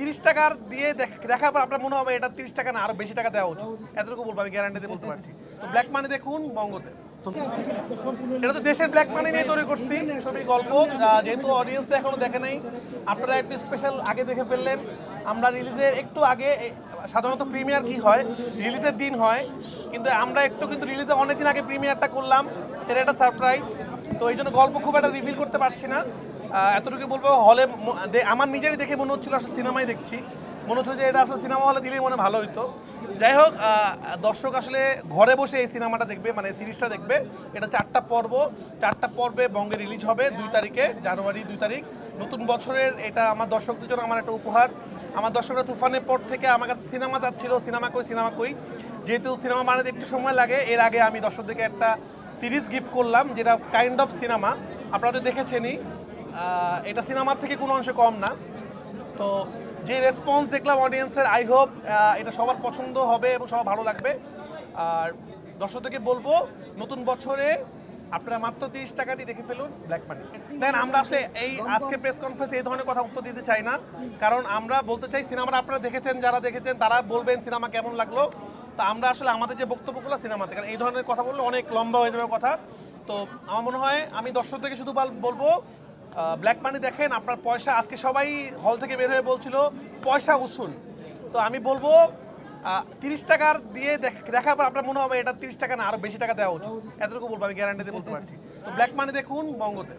30 টাকার দিয়ে দেখার পর আপনার মনে হবে এটা 30 টাকা না আরো বেশি টাকা দেওয়া উচিত, এতটুকু বলবো, আমি গ্যারান্টি দিয়ে বলতে পারছি। তো ব্ল্যাক মানি দেখুন বঙ্গতে। এটা তো দেশের ব্ল্যাক মানি নিয়ে তৈরি করছি ছবি গল্প, যেহেতু অডিয়েন্সটা এখনো দেখে নাই, আপনারা একটু স্পেশাল আগে দেখে ফেললেন। আমরা রিলিজের একটু আগে, সাধারণত প্রিমিয়ার কি হয় রিলিজের দিন হয়, কিন্তু আমরা একটু কিন্তু রিলিজের অনেকদিন আগে প্রিমিয়ারটা করলাম, এটা একটা সারপ্রাইজ। তো এই জন্য গল্প খুব একটা রিভিল করতে পারছি না। এতটুকু বলবো, হলে আমার নিজেরই দেখে মনে হচ্ছিল আসলে সিনেমাই দেখছি, মনে হচ্ছে যে এটা আসলে সিনেমা হলে দিলেই মনে ভালো হইতো। যাই হোক, দর্শক আসলে ঘরে বসে এই সিনেমাটা দেখবে, মানে সিরিজটা দেখবে। এটা 4টা পর্ব, 4টা পর্বে বঙ্গে রিলিজ হবে 2 তারিখে, জানুয়ারি 2 তারিখ, নতুন বছরের। এটা আমার দর্শকদের জন্য আমার একটা উপহার। আমার দর্শকরা তুফানের পর থেকে আমার কাছে সিনেমা চাচ্ছিল, সিনেমা কই। যেহেতু সিনেমা বানাতে একটু সময় লাগে, এর আগে আমি দর্শকদেরকে একটা সিরিজ গিফট করলাম, যেটা কাইন্ড অফ সিনেমা, আপনারা তো দেখেছেনই। এটা সিনেমার থেকে কোনো অংশে কম না। তো যে রেসপন্স দেখলাম অডিয়েন্সের, আই হোপ এটা সবার পছন্দ হবে এবং সবার ভালো লাগবে। আর দর্শকদেরকে বলবো, নতুন বছরে আপনারা মাত্র 30 টাকা দিয়ে দেখে ফেলুন ব্ল্যাক মানি। দেন আমরা আসলে এই আজকে প্রেস কনফারেন্সে এই ধরনের কথা উত্তর দিতে চাই না, কারণ আমরা বলতে চাই সিনেমাটা আপনারা দেখেছেন, যারা দেখেছেন তারা বলবেন সিনেমা কেমন লাগলো। তা আমরা আসলে আমাদের যে বক্তব্যগুলো সিনেমাতে, কারণ এই ধরনের কথা বললে অনেক লম্বা হয়ে যাবে কথা। তো আমার মনে হয় আমি দর্শকদেরকে শুধু বলবো, ব্ল্যাক মানি দেখেন, আপনার পয়সা, আজকে সবাই হল থেকে বের হয়ে বলছিল পয়সা উসুল। তো আমি বলবো 30 টাকার দিয়ে দেখার পর আপনার মনে হবে এটা 30 টাকা না আরো বেশি টাকা দেওয়া উচিত, এতটুকু বলবো, আমি গ্যারান্টি দিয়ে বলতে পারছি। তো ব্ল্যাক মানি দেখুন বঙ্গতে।